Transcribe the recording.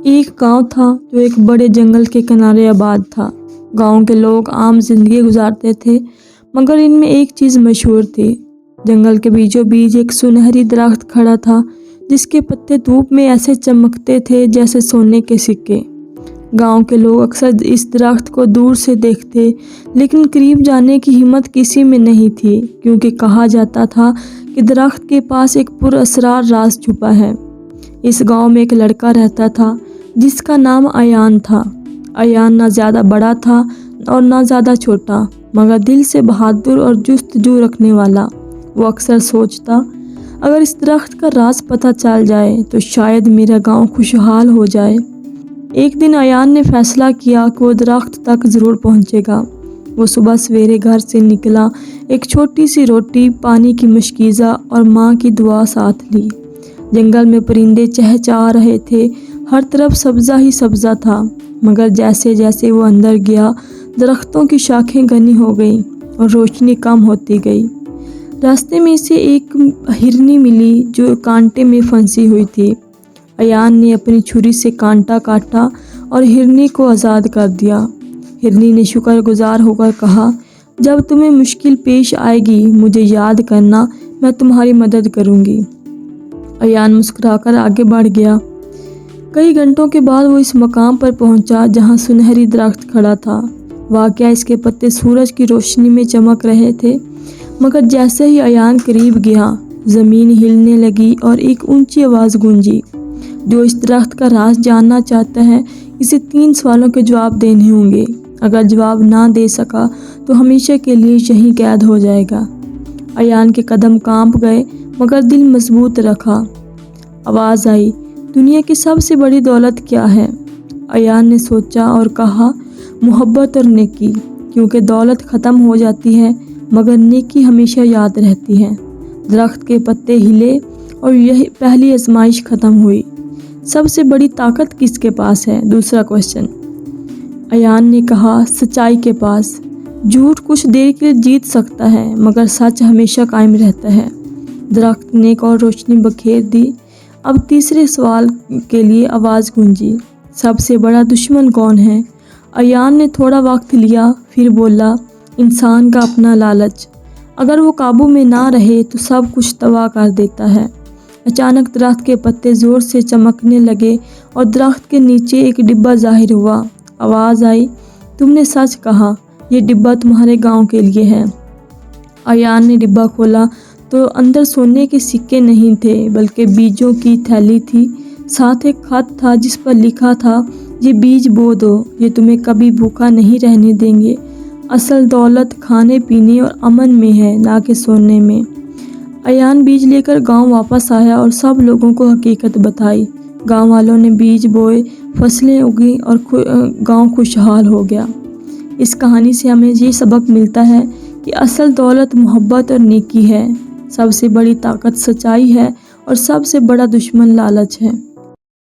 एक गांव था जो एक बड़े जंगल के किनारे आबाद था। गांव के लोग आम जिंदगी गुजारते थे, मगर इनमें एक चीज़ मशहूर थी। जंगल के बीचों बीच एक सुनहरी दरख्त खड़ा था, जिसके पत्ते धूप में ऐसे चमकते थे जैसे सोने के सिक्के। गांव के लोग अक्सर इस दरख्त को दूर से देखते, लेकिन करीब जाने की हिम्मत किसी में नहीं थी, क्योंकि कहा जाता था कि दरख्त के पास एक पुरअसरार राज छुपा है। इस गांव में एक लड़का रहता था जिसका नाम अयान था। अयान ना ज़्यादा बड़ा था और ना ज़्यादा छोटा, मगर दिल से बहादुर और जुस्तजू रखने वाला। वो अक्सर सोचता, अगर इस दरख्त का राज पता चल जाए तो शायद मेरा गांव खुशहाल हो जाए। एक दिन अयान ने फैसला किया कि वो दरख्त तक ज़रूर पहुंचेगा। वो सुबह सवेरे घर से निकला, एक छोटी सी रोटी, पानी की मशकीज़ा और माँ की दुआ साथ ली। जंगल में परिंदे चहचहा रहे थे, हर तरफ सब्ज़ा ही सब्ज़ा था, मगर जैसे जैसे वो अंदर गया, दरख्तों की शाखें घनी हो गईं और रोशनी कम होती गई। रास्ते में से एक हिरनी मिली जो कांटे में फंसी हुई थी। अयान ने अपनी छुरी से कांटा काटा और हिरनी को आज़ाद कर दिया। हिरनी ने शुक्रगुजार होकर कहा, जब तुम्हें मुश्किल पेश आएगी मुझे याद करना, मैं तुम्हारी मदद करूँगी। अयान मुस्कुराकर आगे बढ़ गया। कई घंटों के बाद वो इस मकाम पर पहुंचा जहां सुनहरी दरख्त खड़ा था। वाकया इसके पत्ते सूरज की रोशनी में चमक रहे थे, मगर जैसे ही अयान करीब गया, ज़मीन हिलने लगी और एक ऊंची आवाज़ गूंजी, जो इस दरख्त का राज जानना चाहता है, इसे 3 सवालों के जवाब देने होंगे। अगर जवाब ना दे सका तो हमेशा के लिए यहीं कैद हो जाएगा। अयान के कदम कांप गए, मगर दिल मजबूत रखा। आवाज़ आई, दुनिया की सबसे बड़ी दौलत क्या है? अयान ने सोचा और कहा, मोहब्बत और नेकी, क्योंकि दौलत ख़त्म हो जाती है मगर नेकी हमेशा याद रहती है। दरख्त के पत्ते हिले और यही पहली आजमाइश ख़त्म हुई। सबसे बड़ी ताकत किसके पास है? दूसरा क्वेश्चन। अयान ने कहा, सच्चाई के पास। झूठ कुछ देर के लिए जीत सकता है, मगर सच हमेशा कायम रहता है। दरख्त ने एक और रोशनी बखेर दी। अब तीसरे सवाल के लिए आवाज़ गूंजी, सबसे बड़ा दुश्मन कौन है? अयान ने थोड़ा वक्त लिया, फिर बोला, इंसान का अपना लालच। अगर वो काबू में ना रहे तो सब कुछ तबाह कर देता है। अचानक दरख्त के पत्ते ज़ोर से चमकने लगे और दरख्त के नीचे एक डिब्बा ज़ाहिर हुआ। आवाज़ आई, तुमने सच कहा, ये डिब्बा तुम्हारे गांव के लिए है। अयान ने डिब्बा खोला तो अंदर सोने के सिक्के नहीं थे, बल्कि बीजों की थैली थी। साथ एक खत था जिस पर लिखा था, ये बीज बो दो, ये तुम्हें कभी भूखा नहीं रहने देंगे। असल दौलत खाने पीने और अमन में है, ना कि सोने में। अयान बीज लेकर गांव वापस आया और सब लोगों को हकीकत बताई। गांव वालों ने बीज बोए, फसलें उगी और गांव खुशहाल हो गया। इस कहानी से हमें ये सबक मिलता है कि असल दौलत मोहब्बत और नेकी है, सबसे बड़ी ताकत सच्चाई है और सबसे बड़ा दुश्मन लालच है।